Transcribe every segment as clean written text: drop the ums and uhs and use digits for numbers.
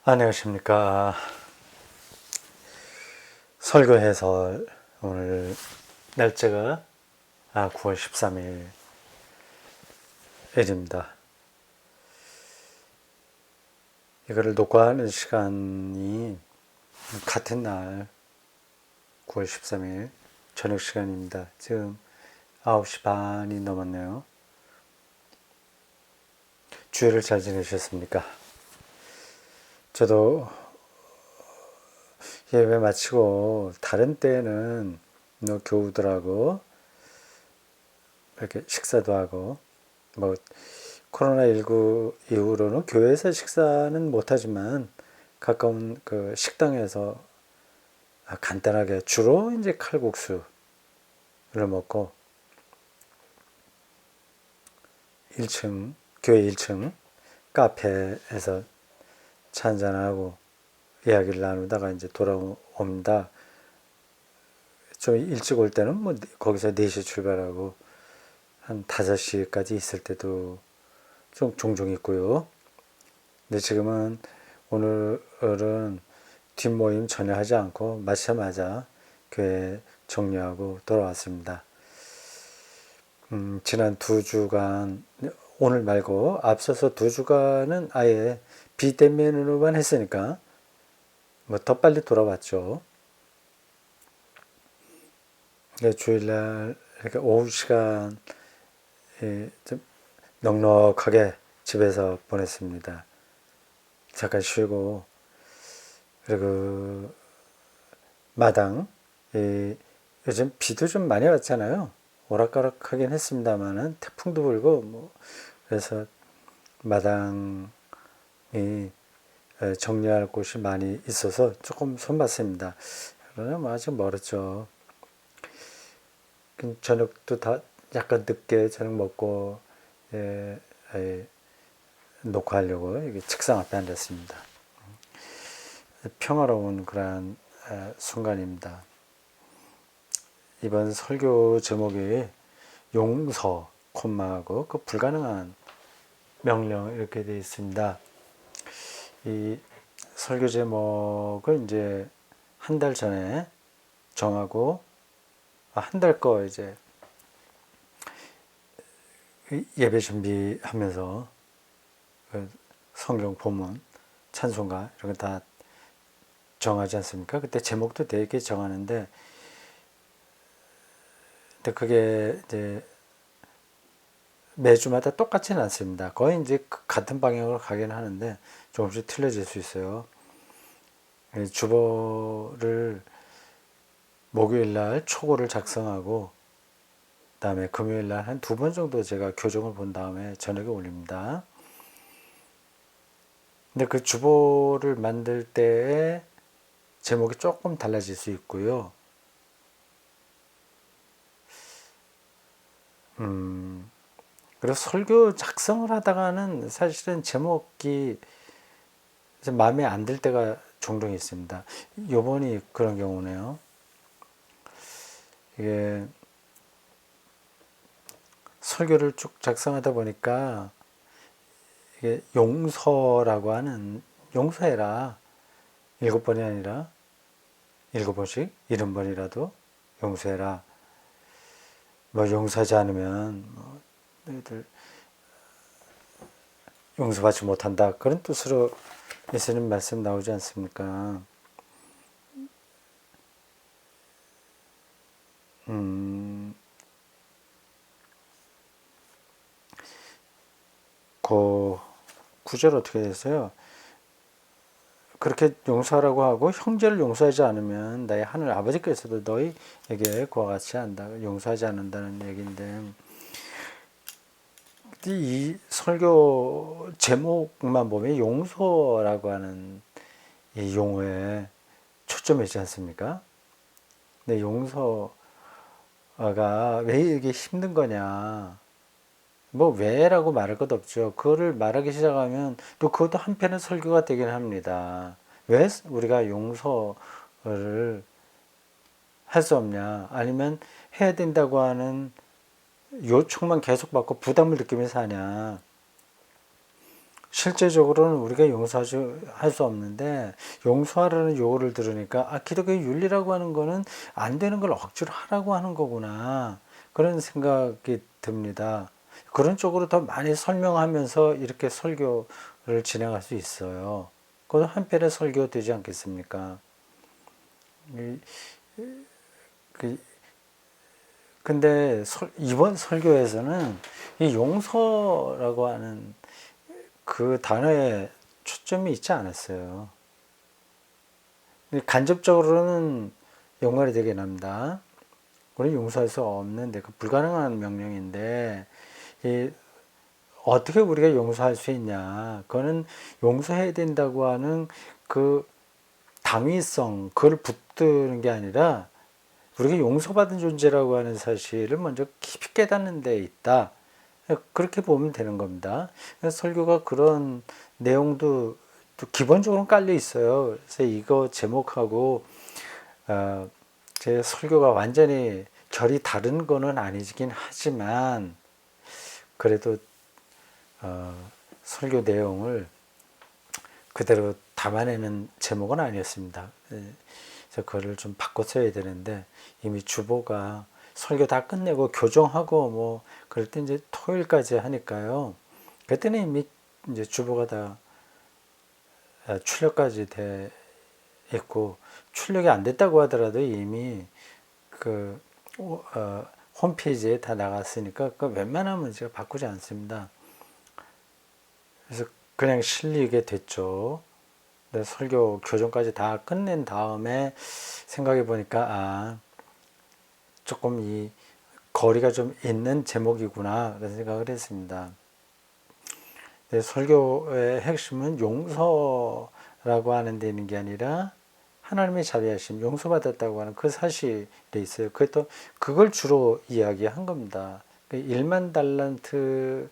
안녕하십니까. 설교 해설 오늘 날짜가 9월 13일 일입니다. 이거를 녹화하는 시간이 같은 날 9월 13일 저녁 시간입니다. 지금 9시 반이 넘었네요. 주일을 잘 지내셨습니까? 저도 예배 마치고 다른 때는 교우들하고 이렇게 식사도 하고 코로나19 이후로는 교회에서 식사는 못하지만 가까운 그 식당에서 간단하게 주로 이제 칼국수를 먹고 1층 교회 1층 카페에서 차 한잔하고 이야기를 나누다가 이제 돌아옵니다. 좀 일찍 올 때는 거기서 4시 출발하고 한 5시까지 있을 때도 좀 종종 있고요. 근데 지금은 오늘은 뒷모임 전혀 하지 않고 마치자마자 교회 정리하고 돌아왔습니다. 지난 2주간 오늘 말고 앞서서 2주간은 아예 비대면으로만 했으니까 더 빨리 돌아왔죠. 주일날 이렇게 오후 시간 좀 넉넉하게 집에서 보냈습니다. 잠깐 쉬고 그리고 마당 요즘 비도 좀 많이 왔잖아요. 오락가락하긴 했습니다만은 태풍도 불고 그래서 마당이 정리할 곳이 많이 있어서 조금 손봤습니다. 그러나 아직 멀었죠. 저녁도 다 약간 늦게 저녁 먹고 녹화하려고 여기 책상 앞에 앉았습니다. 평화로운 그러한 순간입니다. 이번 설교 제목이 용서, 콤마하고 그 불가능한 명령 이렇게 되어 있습니다. 이 설교 제목을 이제 한 달 전에 정하고 한 달 거 이제 예배 준비하면서 성경 본문, 찬송가 이런 거 다 정하지 않습니까? 그때 제목도 되게 정하는데 근데 그게 이제 매주마다 똑같지는 않습니다. 거의 이제 같은 방향으로 가긴 하는데 조금씩 틀려질 수 있어요. 주보를 목요일날 초고를 작성하고 그다음에 금요일날 한 2번 정도 제가 교정을 본 다음에 저녁에 올립니다. 근데 그 주보를 만들 때에 제목이 조금 달라질 수 있고요. 그래서 설교 작성을 하다가는 사실은 제목이 마음에 안 들 때가 종종 있습니다. 요번이 그런 경우네요. 이게 설교를 쭉 작성하다 보니까 이게 용서라고 하는 용서해라 7번이 아니라 7번씩 70번이라도 용서해라. 용서하지 않으면 너희들 용서받지 못한다. 그런 뜻으로 예수님 말씀 나오지 않습니까? 그 구절 어떻게 됐어요? 그렇게 용서하라고 하고 형제를 용서하지 않으면 나의 하늘 아버지께서도 너희에게 그와 같이 한다. 용서하지 않는다는 얘기인데 이 설교 제목만 보면 용서라고 하는 이 용어에 초점이 있지 않습니까? 근데 용서가 왜 이게 힘든 거냐? 왜라고 말할 것도 없죠. 그거를 말하기 시작하면 또 그것도 한편의 설교가 되긴 합니다. 왜 우리가 용서를 할 수 없냐? 아니면 해야 된다고 하는 요청만 계속 받고 부담을 느끼면서 하냐? 실제적으로는 우리가 용서할 수 없는데 용서하라는 요구를 들으니까 기독교의 윤리라고 하는 거는 안 되는 걸 억지로 하라고 하는 거구나 그런 생각이 듭니다. 그런 쪽으로 더 많이 설명하면서 이렇게 설교를 진행할 수 있어요. 그것도 한편의 설교 되지 않겠습니까? 근데 이번 설교에서는 이 용서라고 하는 그 단어에 초점이 있지 않았어요. 간접적으로는 연관이 되긴 합니다. 우리 용서할 수 없는데 그 불가능한 명령인데 어떻게 우리가 용서할 수 있냐? 그거는 용서해야 된다고 하는 그 당위성 그걸 붙드는 게 아니라 우리가 용서받은 존재라고 하는 사실을 먼저 깊이 깨닫는 데 있다. 그렇게 보면 되는 겁니다. 설교가 그런 내용도 또 기본적으로 깔려 있어요. 그래서 이거 제목하고 제 설교가 완전히 결이 다른 거는 아니긴 하지만 그래도 설교 내용을 그대로 담아내는 제목은 아니었습니다. 그래서 그거를 좀 바꿔 써야 되는데 이미 주보가 설교 다 끝내고 교정하고 뭐 그럴 때 이제 토요일까지 하니까요. 그때는 이미 이제 주보가 다 출력까지 돼 있고 출력이 안 됐다고 하더라도 이미 그 홈페이지에 다 나갔으니까 그 웬만하면 제가 바꾸지 않습니다. 그래서 그냥 실리게 됐죠. 설교 교정까지 다 끝낸 다음에 생각해 보니까 조금 이 거리가 좀 있는 제목이구나 그런 생각을 했습니다. 설교의 핵심은 용서라고 하는 데 있는 게 아니라 하나님의 자비하심, 용서받았다고 하는 그 사실에 있어요. 그걸 주로 이야기한 겁니다. 1만 달란트를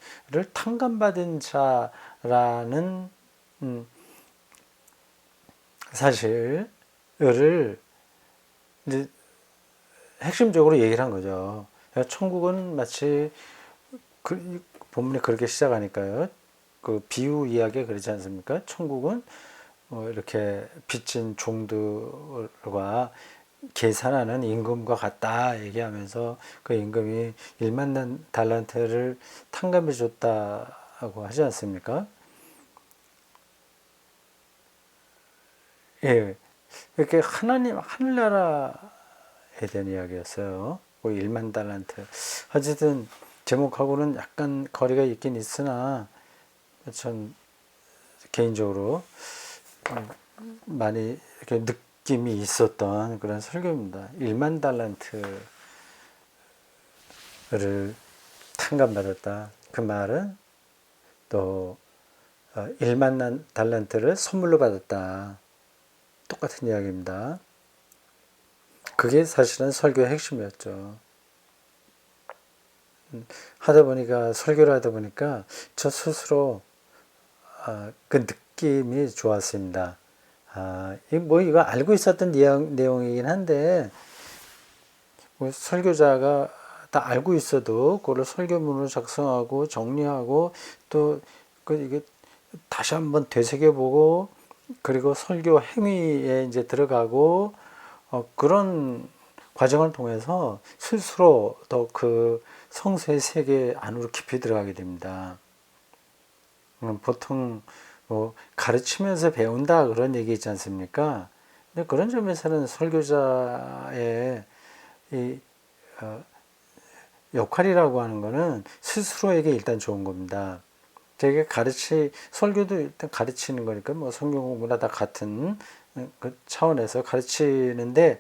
탕감받은 자라는 사실을 이제 핵심적으로 얘기를 한 거죠. 천국은 마치 본문이 그렇게 시작하니까요. 그 비유 이야기가 그러지 않습니까? 천국은 이렇게 빚진 종들과 계산하는 임금과 같다 얘기하면서 그 임금이 1만 달란트를 탕감해 줬다고 하지 않습니까? 예. 이렇게 하늘나라에 대한 이야기였어요. 1만 달란트. 어쨌든 제목하고는 약간 거리가 있긴 있으나 전 개인적으로 많이 이렇게 느낌이 있었던 그런 설교입니다. 1만 달란트를 탕감받았다. 그 말은 또 1만 달란트를 선물로 받았다. 똑같은 이야기입니다. 그게 사실은 설교의 핵심이었죠. 설교를 하다 보니까 저 스스로 그 느낌이 좋았습니다. 이거 알고 있었던 내용이긴 한데 설교자가 다 알고 있어도 그걸 설교문을 작성하고 정리하고 또 이게 다시 한번 되새겨보고 그리고 설교 행위에 이제 들어가고 그런 과정을 통해서 스스로 더 그 성서의 세계 안으로 깊이 들어가게 됩니다. 보통 뭐 가르치면서 배운다 그런 얘기 있지 않습니까? 근데 그런 점에서는 설교자의 이 역할이라고 하는 거는 스스로에게 일단 좋은 겁니다. 되게 설교도 일단 가르치는 거니까 뭐 성경 공부나 다 같은 그 차원에서 가르치는데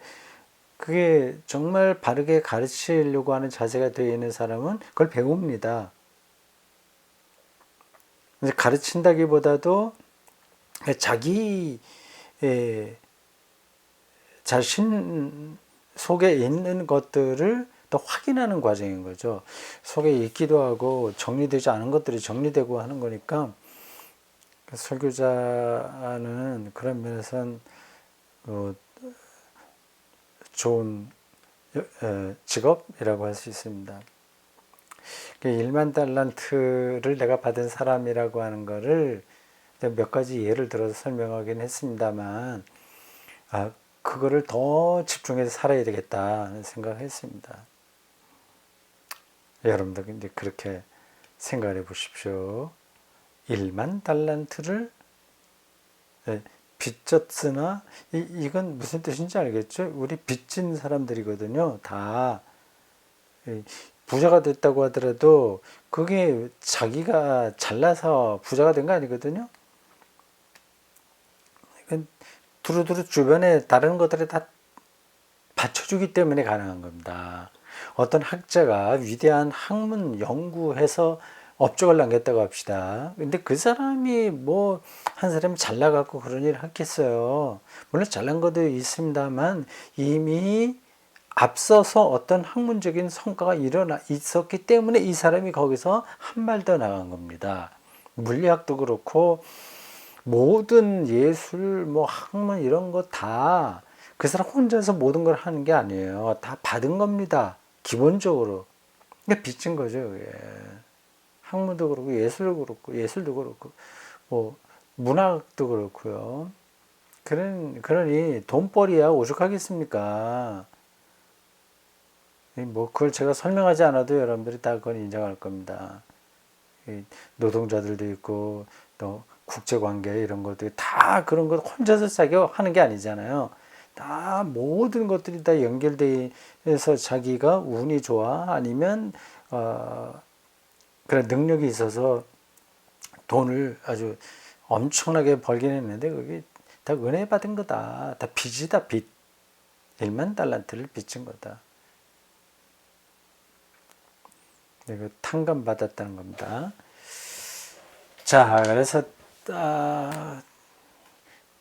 그게 정말 바르게 가르치려고 하는 자세가 되어 있는 사람은 그걸 배웁니다. 가르친다기보다도 자기 자신 속에 있는 것들을 또 확인하는 과정인 거죠. 속에 있기도 하고 정리되지 않은 것들이 정리되고 하는 거니까 설교자는 그런 면에서는 좋은 직업이라고 할 수 있습니다. 1만 달란트를 내가 받은 사람이라고 하는 거를 몇 가지 예를 들어서 설명하긴 했습니다만, 그거를 더 집중해서 살아야 되겠다는 생각을 했습니다. 여러분들 이제 그렇게 생각해 보십시오. 1만 달란트를 빚졌으나, 이건 무슨 뜻인지 알겠죠? 우리 빚진 사람들이거든요. 다 부자가 됐다고 하더라도 그게 자기가 잘나서 부자가 된 거 아니거든요. 두루두루 주변에 다른 것들이 다 받쳐주기 때문에 가능한 겁니다. 어떤 학자가 위대한 학문 연구해서 업적을 남겼다고 합시다. 근데 그 사람이 뭐 한 사람이 잘 나가고 그런 일을 했겠어요. 물론 잘난 것도 있습니다만 이미 앞서서 어떤 학문적인 성과가 있었기 때문에 이 사람이 거기서 한 발 더 나간 겁니다. 물리학도 그렇고 모든 예술, 뭐 학문 이런 거 다 그 사람 혼자서 모든 걸 하는 게 아니에요. 다 받은 겁니다. 기본적으로. 그러니까 빚진 거죠. 그게. 학문도 그렇고 예술도 그렇고 뭐 문학도 그렇고요. 그러니 돈벌이야 오죽하겠습니까? 뭐 그걸 제가 설명하지 않아도 여러분들이 다 그건 인정할 겁니다. 노동자들도 있고 또 국제관계 이런 것들이 다 그런 것 혼자서 자기가 하는 게 아니잖아요. 다 모든 것들이 다 연결돼서 자기가 운이 좋아 아니면 그런 능력이 있어서 돈을 아주 엄청나게 벌긴 했는데 그게 다 은혜 받은 거다. 다 빚이다 빚. 1만 달란트를 빚진 거다. 이거 탕감 받았다는 겁니다. 자, 그래서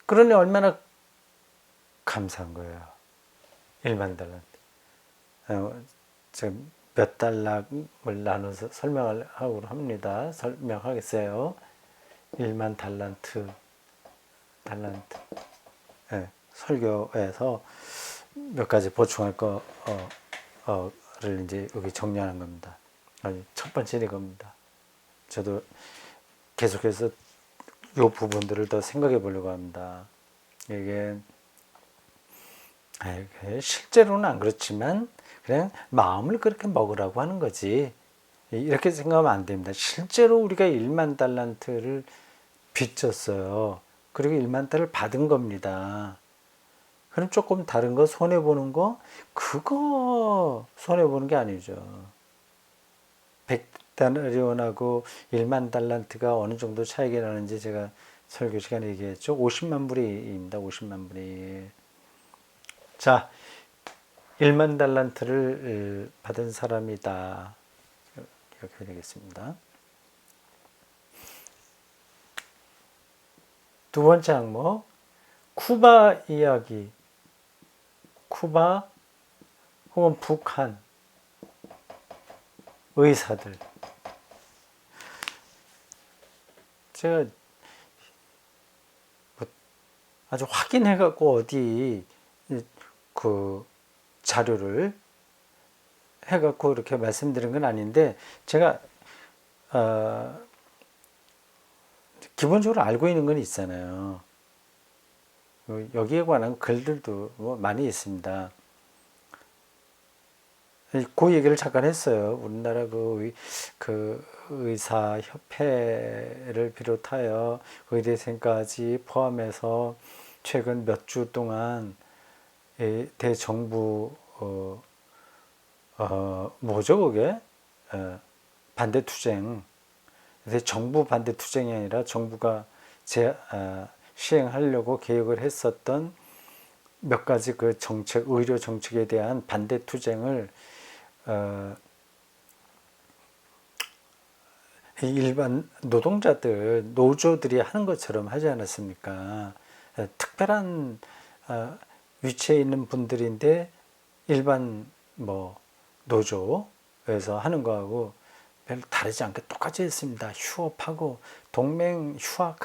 그러니 얼마나 감사한 거예요. 1만 달란트. 몇 달러를 나눠서 설명을 하고 합니다. 설명하겠어요. 1만 달란트. 네, 설교에서 몇 가지 보충할 거를 이제 여기 정리하는 겁니다. 첫 번째는 이겁니다. 저도 계속해서 이 부분들을 더 생각해 보려고 합니다. 이게 실제로는 안 그렇지만 그냥 마음을 그렇게 먹으라고 하는 거지. 이렇게 생각하면 안 됩니다. 실제로 우리가 1만 달란트를 빚졌어요. 그리고 1만 달러를 받은 겁니다. 그럼 조금 다른 거 손해보는 거 그거 손해보는 게 아니죠. 100다나리온하고 1만 달란트가 어느 정도 차이가 나는지 제가 설교 시간에 얘기했죠. 50만 불이입니다. 50만 불이. 자, 1만 달란트를 받은 사람이다. 이렇게 되겠습니다. 두 번째 항목, 쿠바 이야기. 쿠바 혹은 북한 의사들. 제가 아주 확인해갖고 어디 그 자료를 해갖고 이렇게 말씀드린 건 아닌데 제가 기본적으로 알고 있는 건 있잖아요. 여기에 관한 글들도 뭐 많이 있습니다. 그 얘기를 잠깐 했어요. 우리나라 그 의사협회를 비롯하여 의대생까지 포함해서 최근 몇 주 동안 대정부 뭐죠 그게 반대투쟁, 정부 반대투쟁이 아니라 정부가 시행하려고 계획을 했었던 몇 가지 그 정책, 의료 정책에 대한 반대투쟁을 일반 노동자들, 노조들이 하는 것처럼 하지 않았습니까? 특별한 위치에 있는 분들인데 일반 뭐 노조에서 하는 거하고 별로 다르지 않게 똑같이 했습니다. 휴업하고 동맹 수업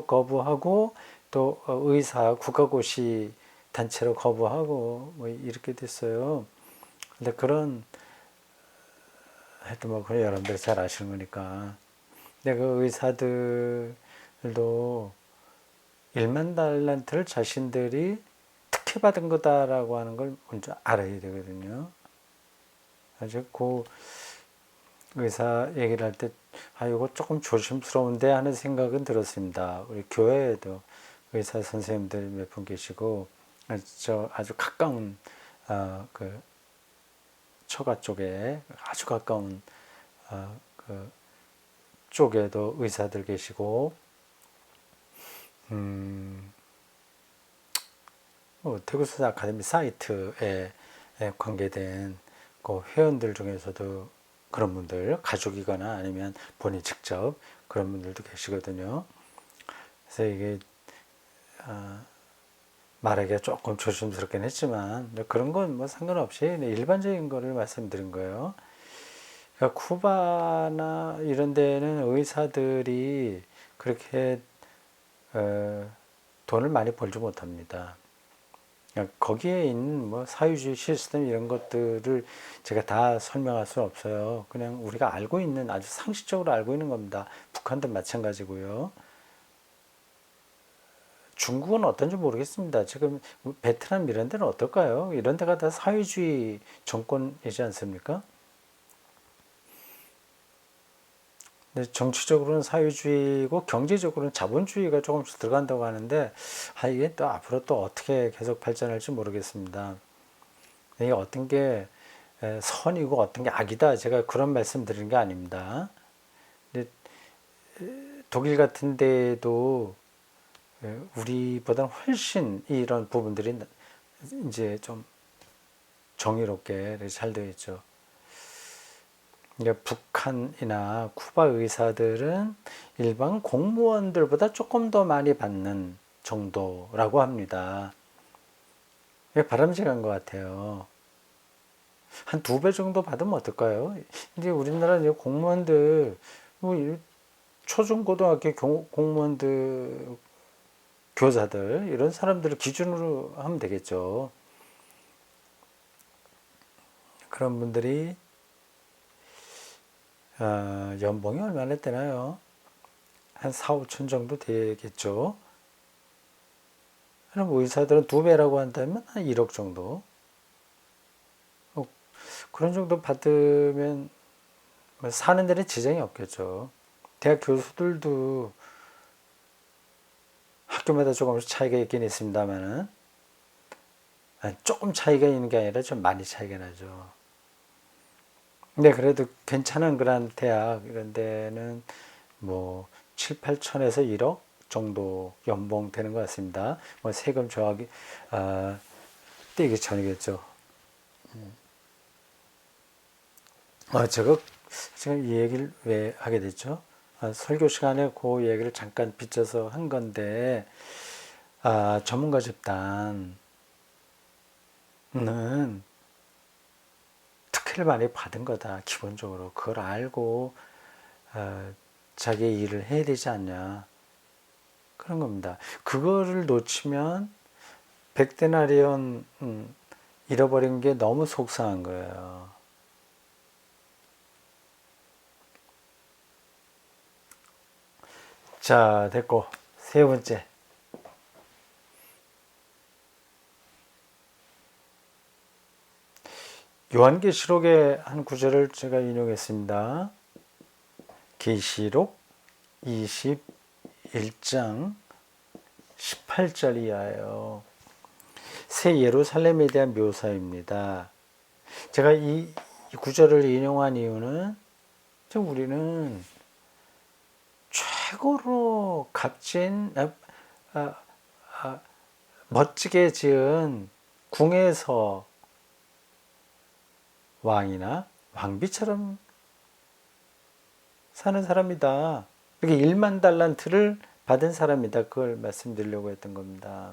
거부하고 또 의사 국가고시 단체로 거부하고 뭐 이렇게 됐어요. 근데 그런 하여튼 뭐 그런 여러분들 잘 아시는 거니까. 근데 그 의사들 분들도 1만 달란트를 자신들이 특혜받은 거다라고 하는 걸 먼저 알아야 되거든요. 아주 그 의사 얘기를 할 때, 이거 조금 조심스러운데 하는 생각은 들었습니다. 우리 교회에도 의사 선생님들 몇 분 계시고, 아주 가까운, 그, 처가 쪽에 아주 가까운, 그, 쪽에도 의사들 계시고, 대구수사 아카데미 사이트에 관계된 그 회원들 중에서도 그런 분들, 가족이거나 아니면 본인 직접 그런 분들도 계시거든요. 그래서 이게 말하기가 조금 조심스럽긴 했지만 그런 건 뭐 상관없이 일반적인 거를 말씀드린 거예요. 그러니까 쿠바나 이런 데는 의사들이 그렇게 돈을 많이 벌지 못합니다. 거기에 있는 뭐 사회주의 시스템 이런 것들을 제가 다 설명할 수는 없어요. 그냥 우리가 알고 있는, 아주 상식적으로 알고 있는 겁니다. 북한도 마찬가지고요. 중국은 어떤지 모르겠습니다. 지금 베트남 이런 데는 어떨까요? 이런 데가 다 사회주의 정권이지 않습니까? 근데 정치적으로는 사회주의고 경제적으로는 자본주의가 조금씩 들어간다고 하는데 이게 또 앞으로 또 어떻게 계속 발전할지 모르겠습니다. 이게 어떤 게 선이고 어떤 게 악이다, 제가 그런 말씀 드리는 게 아닙니다. 근데 독일 같은 데도 우리보다는 훨씬 이런 부분들이 이제 좀 정의롭게 잘 되어 있죠. 그러니까 북한이나 쿠바 의사들은 일반 공무원들보다 조금 더 많이 받는 정도라고 합니다. 이게 바람직한 것 같아요. 한 2배 정도 받으면 어떨까요? 이제 우리나라 이제 공무원들, 뭐 초중고등학교 공무원들, 교사들, 이런 사람들을 기준으로 하면 되겠죠. 그런 분들이 연봉이 얼마나 되나요? 한 4, 5천 정도 되겠죠. 그럼 의사들은 2배라고 한다면 한 1억 정도. 그런 정도 받으면 사는 데는 지장이 없겠죠. 대학 교수들도 학교마다 조금씩 차이가 있긴 있습니다만은 조금 차이가 있는 게 아니라 좀 많이 차이가 나죠. 근데 그래도 괜찮은 그런 대학 이런 데는 뭐 7, 8천에서 1억 정도 연봉 되는 것 같습니다. 뭐 세금 저하기 떼기 전이겠죠. 제가 이 얘기를 왜 하게 됐죠? 설교 시간에 그 얘기를 잠깐 빗져서 한 건데, 전문가 집단은 특혜를 많이 받은 거다. 기본적으로 그걸 알고 자기의 일을 해야 되지 않냐, 그런 겁니다. 그거를 놓치면 100데나리온 잃어버린 게 너무 속상한 거예요. 자, 됐고, 세 번째. 요한계시록의 한 구절을 제가 인용했습니다. 계시록 21장 18절 이하예요. 새 예루살렘에 대한 묘사입니다. 제가 이 구절을 인용한 이유는 우리는 최고로 값진 멋지게 지은 궁에서 왕이나 왕비처럼 사는 사람이다. 이렇게 1만 달란트를 받은 사람이다. 그걸 말씀드리려고 했던 겁니다.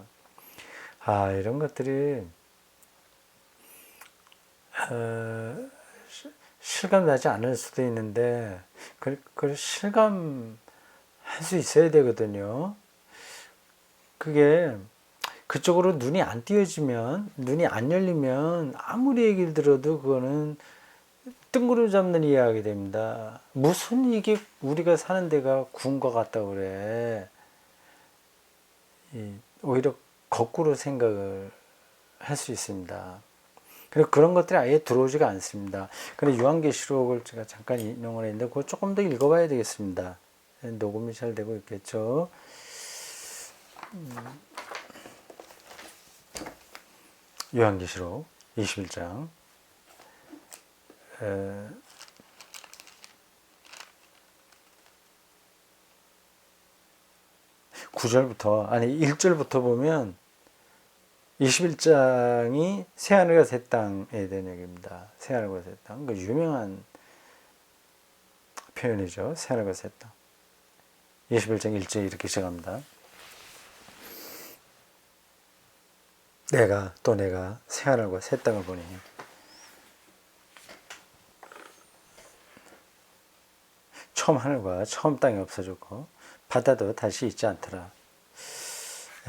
이런 것들이 실감나지 않을 수도 있는데 그걸 실감할 수 있어야 되거든요. 그게 그쪽으로 눈이 안 띄어지면, 눈이 안 열리면 아무리 얘기를 들어도 그거는 뜬구름 잡는 이야기 됩니다. 무슨 이게 우리가 사는 데가 구운 것 같다고 그래. 오히려 거꾸로 생각을 할 수 있습니다. 그리고 그런 것들이 아예 들어오지가 않습니다. 그래서 요한계시록을 제가 잠깐 인용을 했는데 그거 조금 더 읽어봐야 되겠습니다. 녹음이 잘 되고 있겠죠. 요한계시록 21장 9절부터 아니 1절부터 보면 21장이 새하늘과 새 땅에 대한 얘기입니다. 새하늘과 새 땅. 그 유명한 표현이죠. 새하늘과 새 땅. 21장 1절 이렇게 시작합니다. 내가 새하늘과 새 땅을 보니 처음 하늘과 처음 땅이 없어졌고 바다도 다시 있지 않더라.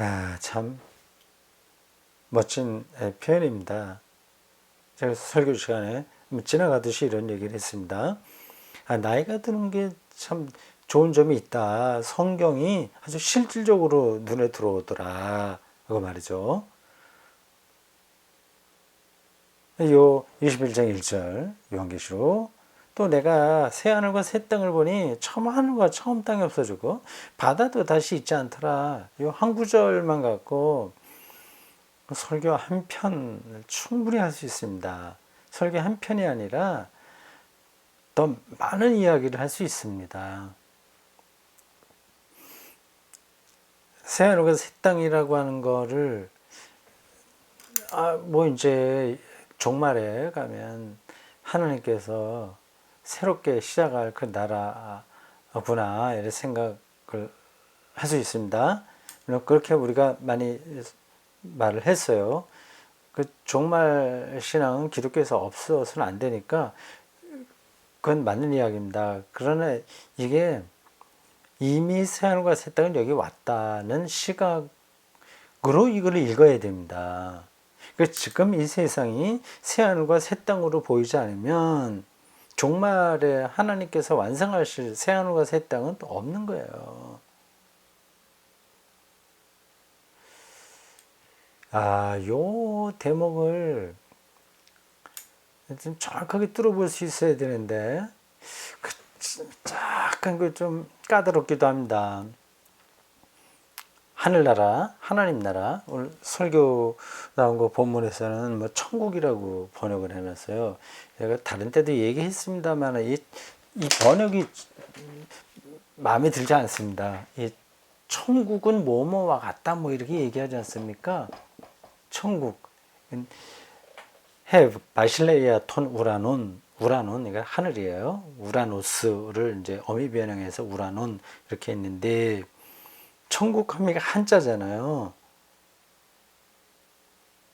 야, 참 멋진 표현입니다. 제가 설교 시간에 지나가듯이 이런 얘기를 했습니다. 나이가 드는 게 참 좋은 점이 있다. 성경이 아주 실질적으로 눈에 들어오더라. 그거 말이죠. 요 21장 1절 요한계시록 또 내가 새 하늘과 새 땅을 보니 처음 하늘과 처음 땅이 없어지고 바다도 다시 있지 않더라. 요 한 구절만 갖고 설교 한 편을 충분히 할 수 있습니다. 설교 한 편이 아니라 더 많은 이야기를 할 수 있습니다. 새 하늘과 새 땅이라고 하는 거를 뭐 이제 종말에 가면 하나님께서 새롭게 시작할 그 나라구나 이런 생각을 할 수 있습니다. 그렇게 우리가 많이 말을 했어요. 그 종말 신앙은 기독교에서 없어서는 안 되니까 그건 맞는 이야기입니다. 그러나 이게 이미 새하늘과 새 땅은 여기 왔다는 시각으로 이걸 읽어야 됩니다. 지금 이 세상이 새하늘과 새 땅으로 보이지 않으면 종말에 하나님께서 완성하실 새하늘과 새 땅은 또 없는 거예요. 요 대목을 좀 정확하게 뚫어볼 수 있어야 되는데 약간 좀 까다롭기도 합니다. 하늘나라, 하나님 나라. 오늘 설교 나온 거 본문에서는 뭐 천국이라고 번역을 해놨어요. 제가 다른 때도 얘기했습니다만 이 번역이 마음에 들지 않습니다. 이 천국은 뭐뭐와 같다 뭐 이렇게 얘기하지 않습니까? 천국. have 바실레이아 톤 우라논 그러니까 하늘이에요. 우라노스를 이제 어미 변형해서 우라논 이렇게 했는데 천국 하미가 한자잖아요.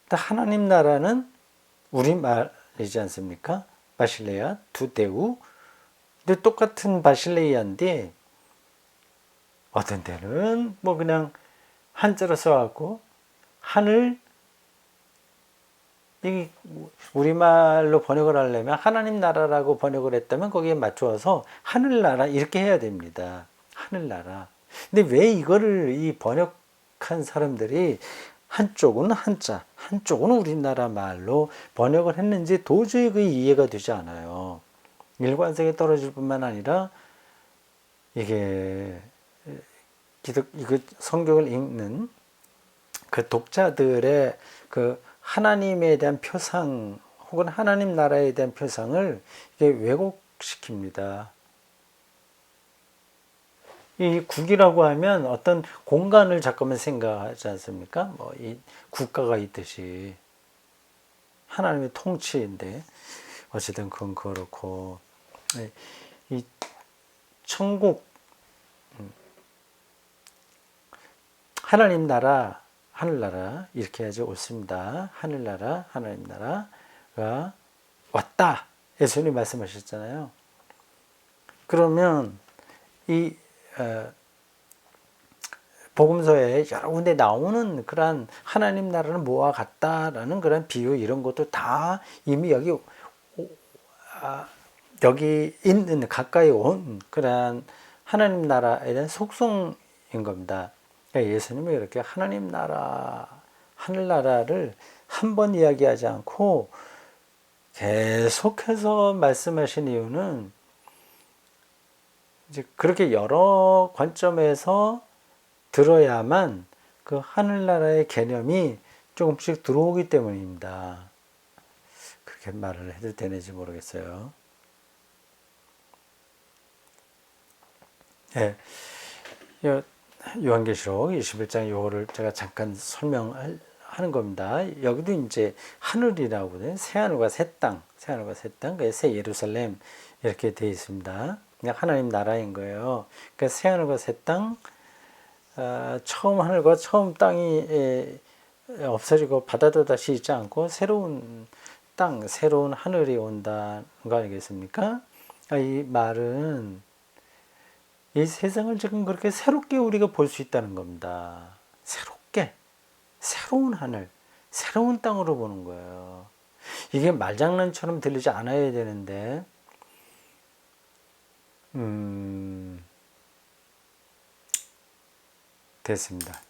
하나님 나라는 우리말이지 않습니까? 바실레아 두데우. 근데 똑같은 바실레이아인데 어떤 때는 뭐 그냥 한자로 써갖고 하늘 이 우리말로 번역을 하려면 하나님 나라라고 번역을 했다면 거기에 맞추어서 하늘나라 이렇게 해야 됩니다. 하늘나라. 근데 왜 이거를 이 번역한 사람들이 한쪽은 한자, 한쪽은 우리나라 말로 번역을 했는지 도저히 그 이해가 되지 않아요. 일관성이 떨어질 뿐만 아니라 이게 이거 성경을 읽는 그 독자들의 그 하나님에 대한 표상 혹은 하나님 나라에 대한 표상을 이게 왜곡시킵니다. 이 국이라고 하면 어떤 공간을 잠깐만 생각하지 않습니까? 뭐 이 국가가 있듯이 하나님의 통치인데 어쨌든 그건 그렇고 이 천국 하나님 나라 하늘나라 이렇게 해야지 옳습니다. 하늘나라 하나님 나라가 왔다 예수님 말씀하셨잖아요. 그러면 이 복음서에 여러 군데 나오는 그런 하나님 나라는 뭐와 같다라는 그런 비유 이런 것도 다 이미 여기 있는 가까이 온 그런 하나님 나라에 대한 속성인 겁니다. 그러니까 예수님이 이렇게 하나님 나라, 하늘나라를 한 번 이야기하지 않고 계속해서 말씀하신 이유는 이제 그렇게 여러 관점에서 들어야만 그 하늘나라의 개념이 조금씩 들어오기 때문입니다. 그렇게 말을 해도 되는지 모르겠어요. 예, 요한계시록 21장 요거를 제가 잠깐 설명하는 겁니다. 여기도 이제 하늘이라고 하거든요. 새하늘과 새 땅, 새하늘과 새 땅, 새 예루살렘 이렇게 되어 있습니다. 그냥 하나님 나라인 거예요. 그러니까 새하늘과 새 땅, 처음 하늘과 처음 땅이 없어지고 바다도 다시 있지 않고 새로운 땅, 새로운 하늘이 온다는 거 아니겠습니까? 이 말은 이 세상을 지금 그렇게 새롭게 우리가 볼 수 있다는 겁니다. 새롭게, 새로운 하늘, 새로운 땅으로 보는 거예요. 이게 말장난처럼 들리지 않아야 되는데, 됐습니다.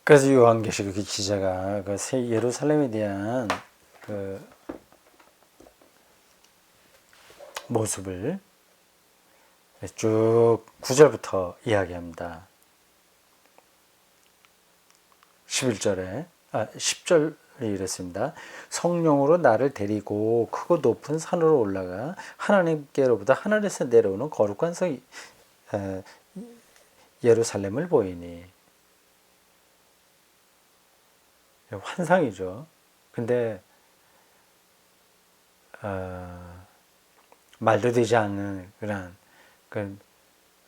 그래서 요한계시록 기자가 그 새 예루살렘에 대한 그 모습을 쭉 9절부터 이야기합니다. 10절이 이랬습니다. 성령으로 나를 데리고 크고 높은 산으로 올라가 하나님께로부터 하늘에서 내려오는 거룩한 성 예루살렘을 보이니. 환상이죠. 근데 말도 되지 않는 그런 그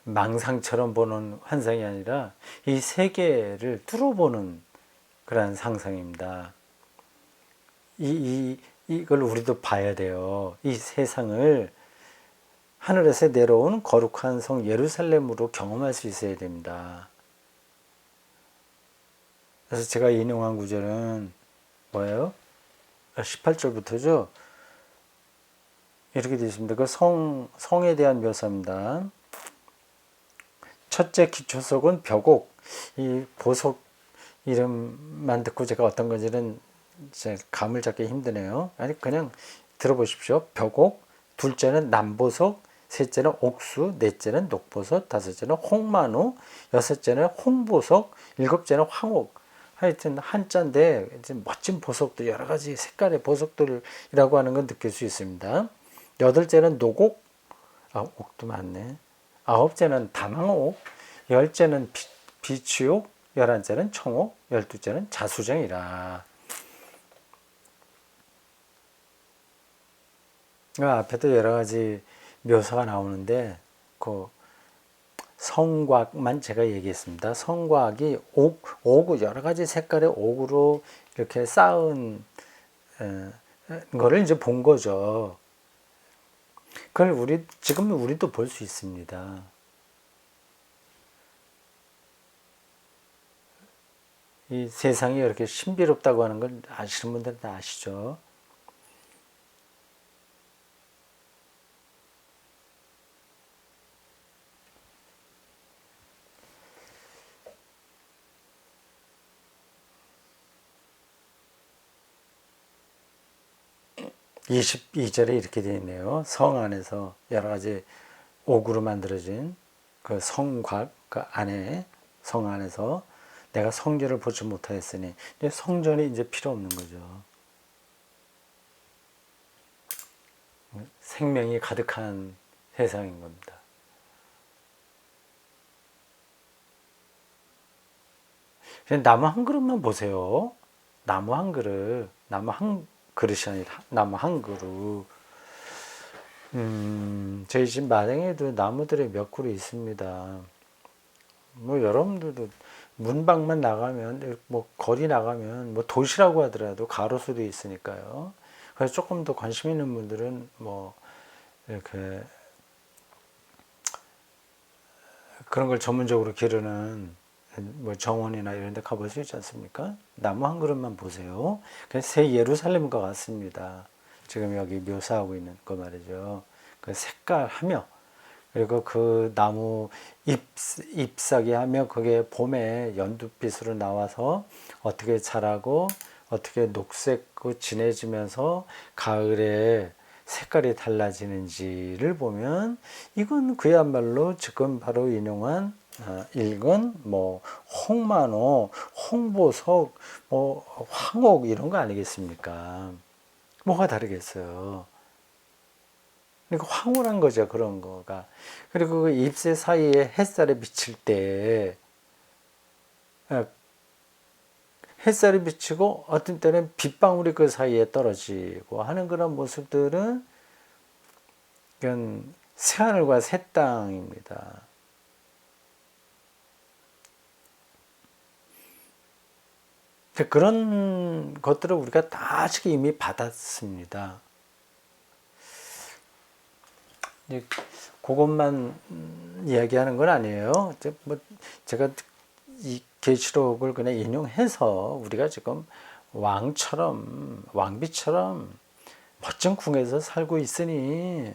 망상처럼 보는 환상이 아니라 이 세계를 뚫어보는 그런 상상입니다. 이걸 우리도 봐야 돼요. 이 세상을 하늘에서 내려온 거룩한 성 예루살렘으로 경험할 수 있어야 됩니다. 그래서 제가 인용한 구절은 뭐예요? 18절부터죠. 이렇게 되어 있습니다. 그 성에 대한 묘사입니다. 첫째 기초석은 벽옥. 이 보석 이름만 듣고 제가 어떤 건지는 감을 잡기 힘드네요. 아니 그냥 들어보십시오. 벽옥, 둘째는 남보석, 셋째는 옥수, 넷째는 녹보석, 다섯째는 홍만우, 여섯째는 홍보석, 일곱째는 황옥. 하여튼 한자인데 멋진 보석들, 여러 가지 색깔의 보석들이라고 하는 건 느낄 수 있습니다. 여덟째는 노곡, 옥도 많네. 아홉째는 다망옥, 열째는 비추옥, 11째는 청옥, 12째는 자수정이라. 앞에도 여러 가지 묘사가 나오는데 그 성곽만 제가 얘기했습니다. 성곽이 옥 여러 가지 색깔의 옥으로 이렇게 쌓은 거를 이제 본 거죠. 그걸 지금 우리도 볼 수 있습니다. 이 세상이 이렇게 신비롭다고 하는 걸 아시는 분들은 다 아시죠. (22절에) 이렇게 되어 있네요. 성 안에서 여러 가지 옥으로 만들어진 그 성곽 그 안에, 성 안에서 내가 성전을 보지 못하였으니, 이제 성전이 이제 필요 없는 거죠. 생명이 가득한 세상인 겁니다. 그냥 나무 한 그릇만 보세요. 나무 한 그릇, 그릇이 아니라 나무 한 그릇. 저희 집 마당에도 나무들이 몇 그루 있습니다. 뭐 여러분들도 문방만 나가면, 뭐 거리 나가면 뭐 도시라고 하더라도 가로수도 있으니까요. 그래서 조금 더 관심 있는 분들은 뭐 이렇게 그런 걸 전문적으로 기르는 뭐 정원이나 이런 데 가볼 수 있지 않습니까? 나무 한 그릇만 보세요. 새 예루살렘과 같습니다. 지금 여기 묘사하고 있는 거 말이죠. 그 색깔하며 그리고 그 나무 잎사귀 하면 그게 봄에 연두빛으로 나와서 어떻게 자라고 어떻게 녹색고 진해지면서 가을에 색깔이 달라지는지를 보면 이건 그야말로 지금 바로 인용한 읽은 뭐 홍만호, 홍보석, 뭐 황옥 이런 거 아니겠습니까? 뭐가 다르겠어요. 그러니까 황홀한 거죠, 그런 거가. 그리고 그 잎새 사이에 햇살이 비칠 때 햇살이 비치고 어떤 때는 빗방울이 그 사이에 떨어지고 하는 그런 모습들은 이건 새하늘과 새 땅입니다. 그런 것들을 우리가 다 지금 이미 받았습니다. 이제 그것만 이야기하는 건 아니에요. 뭐 제가 이 계시록을 그냥 인용해서 우리가 지금 왕비처럼 멋진 궁에서 살고 있으니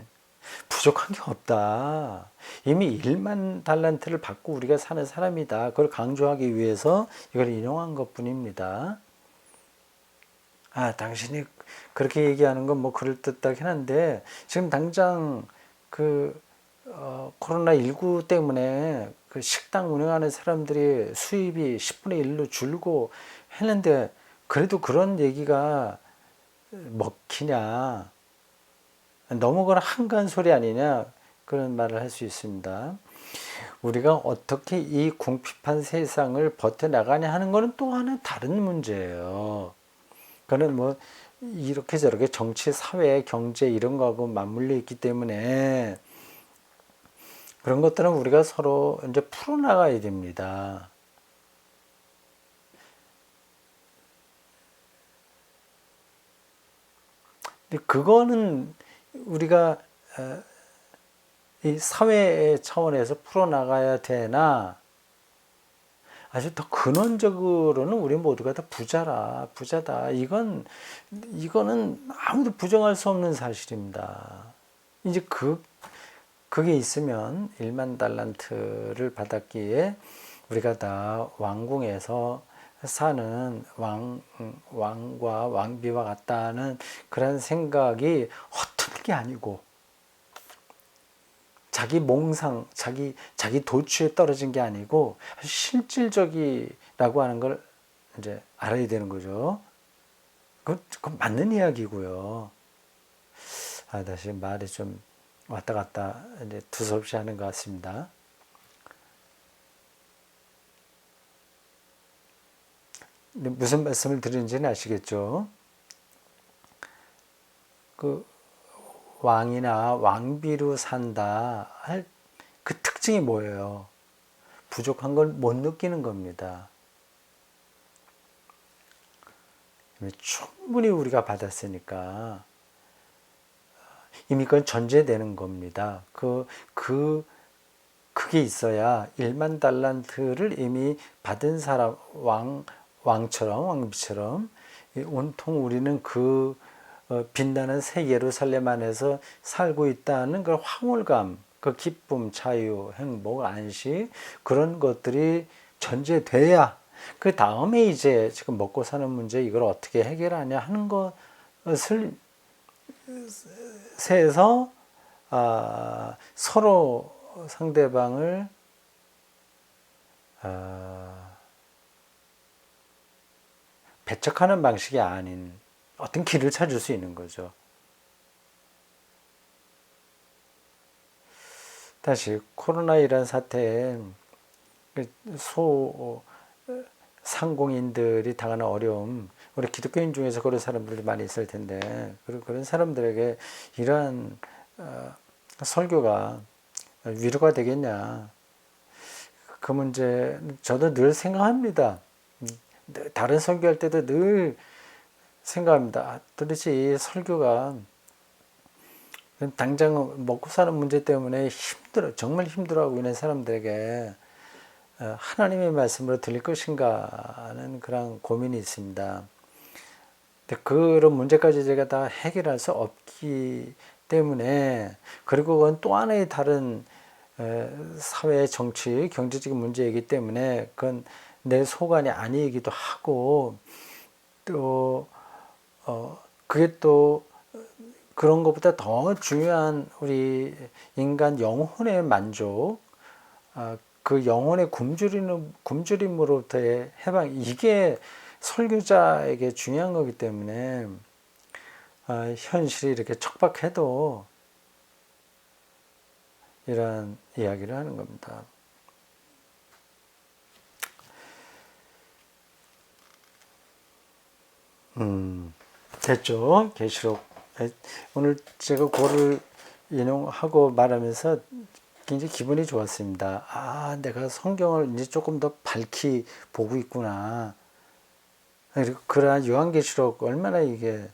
부족한 게 없다. 이미 1만 달란트를 받고 우리가 사는 사람이다. 그걸 강조하기 위해서 이걸 인용한 것 뿐입니다. 당신이 그렇게 얘기하는 건 뭐 그럴듯하긴 한데 지금 당장 코로나19 때문에 그 식당 운영하는 사람들이 수입이 10분의 1로 줄고 했는데 그래도 그런 얘기가 먹히냐. 너무 그런 한가한 소리 아니냐. 그런 말을 할 수 있습니다. 우리가 어떻게 이 궁핍한 세상을 버텨나가냐 하는 것은 또 하나 다른 문제예요. 그는 뭐 이렇게 저렇게 정치, 사회, 경제 이런 거하고 맞물려 있기 때문에 그런 것들은 우리가 서로 이제 풀어나가야 됩니다. 근데 그거는 우리가 이 사회 차원에서 풀어나가야 되나 아주 더 근원적으로는 우리 모두가 다 부자다. 이거는 아무도 부정할 수 없는 사실입니다. 이제 그게 있으면 1만 달란트를 받았기에 우리가 다 왕궁에서 사는 왕과 왕비와 같다는 그런 생각이 허튼 게 아니고 자기 몽상, 자기 도취에 떨어진 게 아니고 실질적이라고 하는 걸 이제 알아야 되는 거죠. 그건 맞는 이야기고요. 다시 말이 좀 왔다 갔다 이제 두서없이 하는 것 같습니다. 무슨 말씀을 드리는지는 아시겠죠? 그 왕이나 왕비로 산다 할 그 특징이 뭐예요? 부족한 걸 못 느끼는 겁니다. 충분히 우리가 받았으니까 이미 그건 전제되는 겁니다. 그게 있어야 1만 달란트를 이미 받은 사람, 왕비처럼 온통 우리는 빛나는 새 예루살렘 안에서 살고 있다는 그 황홀감, 그 기쁨, 자유, 행복, 안식 그런 것들이 전제돼야 그 다음에 이제 지금 먹고 사는 문제 이걸 어떻게 해결하냐 하는 것을 세서 서로 상대방을 배척하는 방식이 아닌 어떤 길을 찾을 수 있는 거죠. 다시 코로나1란 사태에 상공인들이 당하는 어려움, 우리 기독교인 중에서 그런 사람들이 많이 있을 텐데 그런 사람들에게 이러한 설교가 위로가 되겠냐. 그 문제 저도 늘 생각합니다. 다른 설교할 때도 늘 생각합니다. 도대체 이 설교가 당장 먹고 사는 문제 때문에 정말 힘들어하고 있는 사람들에게 하나님의 말씀으로 들릴 것인가 하는 그런 고민이 있습니다. 근데 그런 문제까지 제가 다 해결할 수 없기 때문에 그리고 그건 또 하나의 다른 사회, 정치, 경제적인 문제이기 때문에 그건 내 소관이 아니기도 하고 또 그게 또 그런 것보다 더 중요한 우리 인간 영혼의 만족, 그 영혼의 굶주림으로부터의 해방, 이게 설교자에게 중요한 거기 때문에 현실이 이렇게 척박해도 이런 이야기를 하는 겁니다. 됐죠? 계시록. 오늘 제가 그거를 인용하고 말하면서 굉장히 기분이 좋았습니다. 아, 내가 성경을 이제 조금 더 밝히 보고 있구나. 그러한 요한계시록 얼마나 이게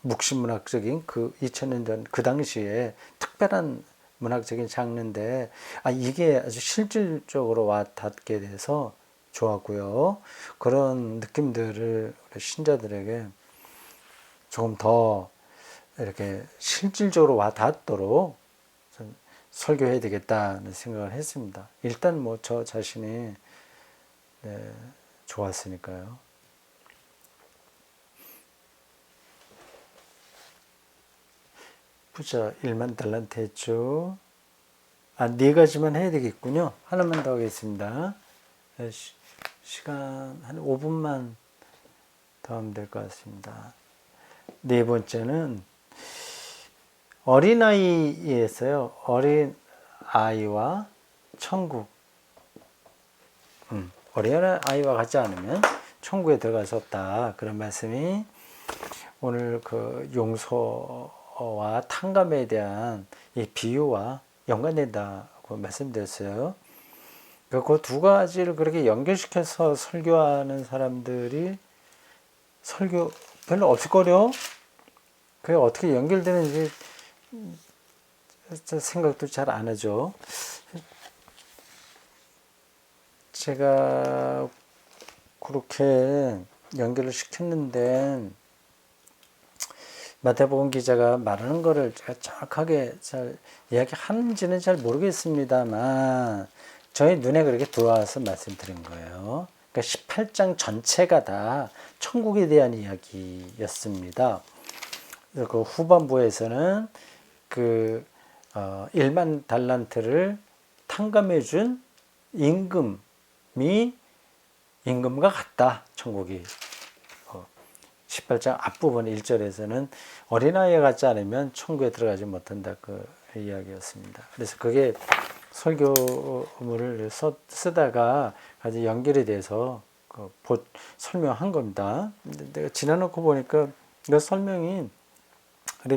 묵시문학적인 그 2000년 전 그 당시에 특별한 문학적인 장르인데 이게 아주 실질적으로 와 닿게 돼서 좋았고요. 그런 느낌들을 우리 신자들에게 조금 더 이렇게 실질적으로 와 닿도록 설교해야 되겠다는 생각을 했습니다. 일단 뭐 저 자신이 좋았으니까요. 부자 1만 달란트 했죠. 네 가지만 해야 되겠군요. 하나만 더 하겠습니다. 시간 한 5분만 더 하면 될 것 같습니다. 네 번째는 어린아이에서요. 어린아이와 천국. 어린아이와 같지 않으면 천국에 들어갈 수 없다. 그런 말씀이 오늘 그 용서와 탕감에 대한 이 비유와 연관된다고 말씀드렸어요. 그 두 가지를 그렇게 연결시켜서 설교하는 사람들이 설교 별로 없을걸요? 그게 어떻게 연결되는지 생각도 잘 안 하죠. 제가 그렇게 연결을 시켰는데 마태복음 기자가 말하는 거를 제가 정확하게 잘 이야기하는지는 잘 모르겠습니다만 저희 눈에 그렇게 들어와서 말씀드린 거예요. 그러니까 18장 전체가 다 천국에 대한 이야기였습니다. 그래서 그 후반부에서는 그 1만 달란트를 탕감해 준 임금과 같다. 천국이. 18장 앞부분 1절에서는 어린아이와 같지 않으면 천국에 들어가지 못한다. 그 이야기였습니다. 그래서 그게 설교문을 쓰다가 아주 연결이 돼서 설명한 겁니다. 내가 지나놓고 보니까 그 설명이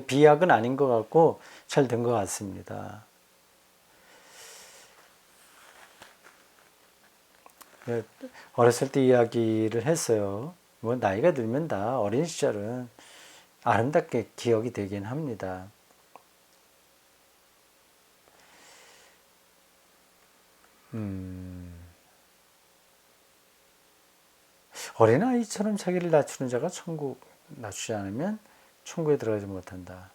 비약은 아닌 것 같고 잘 된 것 같습니다. 어렸을 때 이야기를 했어요. 뭐 나이가 들면 다 어린 시절은 아름답게 기억이 되긴 합니다. 어린아이처럼 자기를 낮추는 자가 천국 낮추지 않으면 천국에 들어가지 못한다.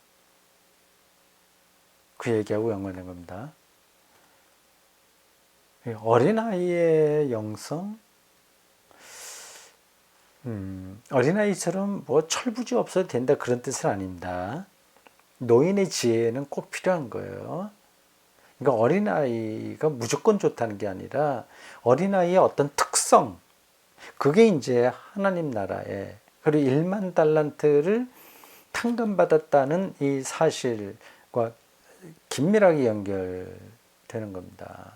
그 얘기하고 연관된 겁니다. 어린아이의 영성, 어린아이처럼 뭐 철부지 없어도 된다 그런 뜻은 아닙니다. 노인의 지혜는 꼭 필요한 거예요. 그러니까 어린아이가 무조건 좋다는 게 아니라 어린아이의 어떤 특성, 그게 이제 하나님 나라에 그리고 1만 달란트를 탕감받았다는 이 사실과 긴밀하게 연결되는 겁니다.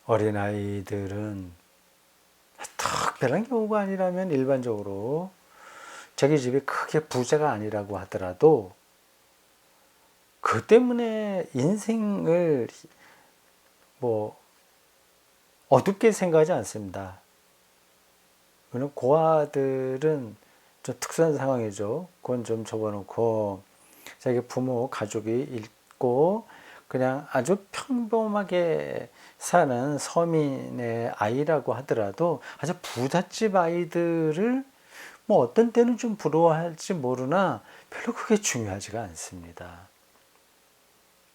어린아이들은 특별한 경우가 아니라면 일반적으로 자기 집이 크게 부자가 아니라고 하더라도 그 때문에 인생을 뭐 어둡게 생각하지 않습니다. 물론 고아들은 좀 특수한 상황이죠. 그건 좀 접어놓고 자기 부모, 가족이 있고 그냥 아주 평범하게 사는 서민의 아이라고 하더라도 아주 부잣집 아이들을 뭐 어떤 때는 좀 부러워할지 모르나 별로 그게 중요하지가 않습니다.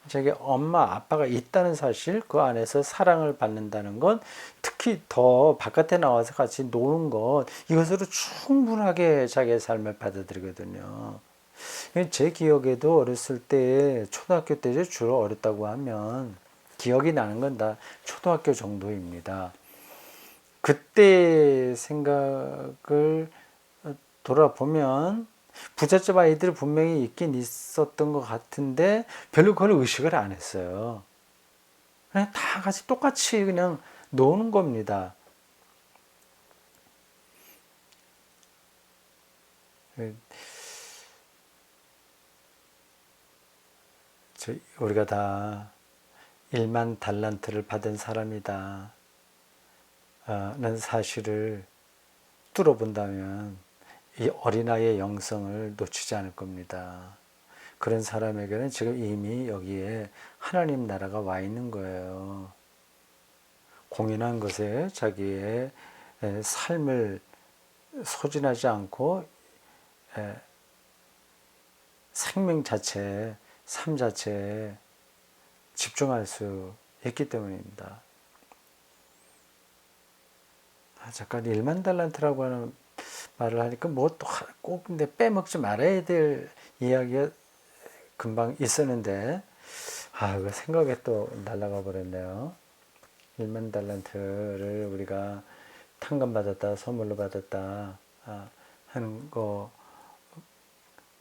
자기 엄마 아빠가 있다는 사실, 그 안에서 사랑을 받는다는 건, 특히 더 바깥에 나와서 같이 노는 것, 이것으로 충분하게 자기의 삶을 받아들이거든요. 제 기억에도 어렸을 때, 초등학교 때 주로 어렸다고 하면 기억이 나는 건 다 초등학교 정도입니다. 그때 생각을 돌아보면 부잣집 아이들이 분명히 있긴 있었던 것 같은데 별로 그걸 의식을 안 했어요. 그냥 다 같이 똑같이 그냥 노는 겁니다. 우리가 다 1만 달란트를 받은 사람이다 는 사실을 뚫어본다면 이 어린아이의 영성을 놓치지 않을 겁니다. 그런 사람에게는 지금 이미 여기에 하나님 나라가 와 있는 거예요. 공인한 것에 자기의 삶을 소진하지 않고 생명 자체에, 삶 자체에 집중할 수 있기 때문입니다. 잠깐 1만 달란트라고 하는 말을 하니까 뭐 또 꼭 근데 빼먹지 말아야 될 이야기가 금방 있었는데 그 생각에 또 날아가 버렸네요. 1만 달란트를 우리가 탕감받았다, 선물로 받았다 하는 거,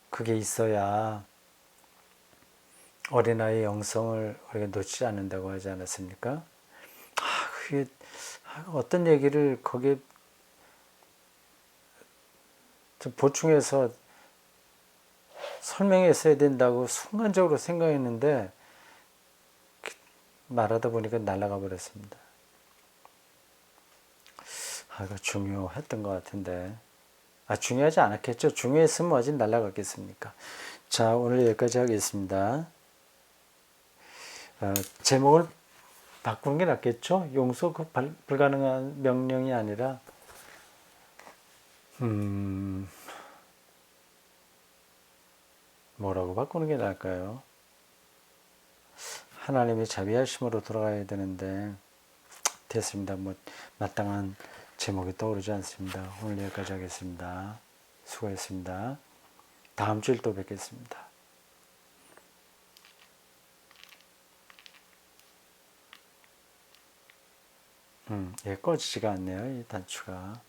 그게 있어야 어린아이의 영성을 우리가 놓치지 않는다고 하지 않았습니까? 그게 어떤 얘기를 거기에 좀 보충해서 설명했어야 된다고 순간적으로 생각했는데 말하다 보니까 날아가 버렸습니다. 이거 중요했던 것 같은데. 중요하지 않았겠죠. 중요했으면 어디 날아갔겠습니까. 자, 오늘 여기까지 하겠습니다. 제목을 바꾸는 게 낫겠죠. 용서 불가능한 명령이 아니라 뭐라고 바꾸는 게 나을까요? 하나님의 자비하심으로 돌아가야 되는데 됐습니다. 뭐 마땅한 제목이 떠오르지 않습니다. 오늘 여기까지 하겠습니다. 수고했습니다. 다음 주일 또 뵙겠습니다. 꺼지지가 않네요. 이 단추가.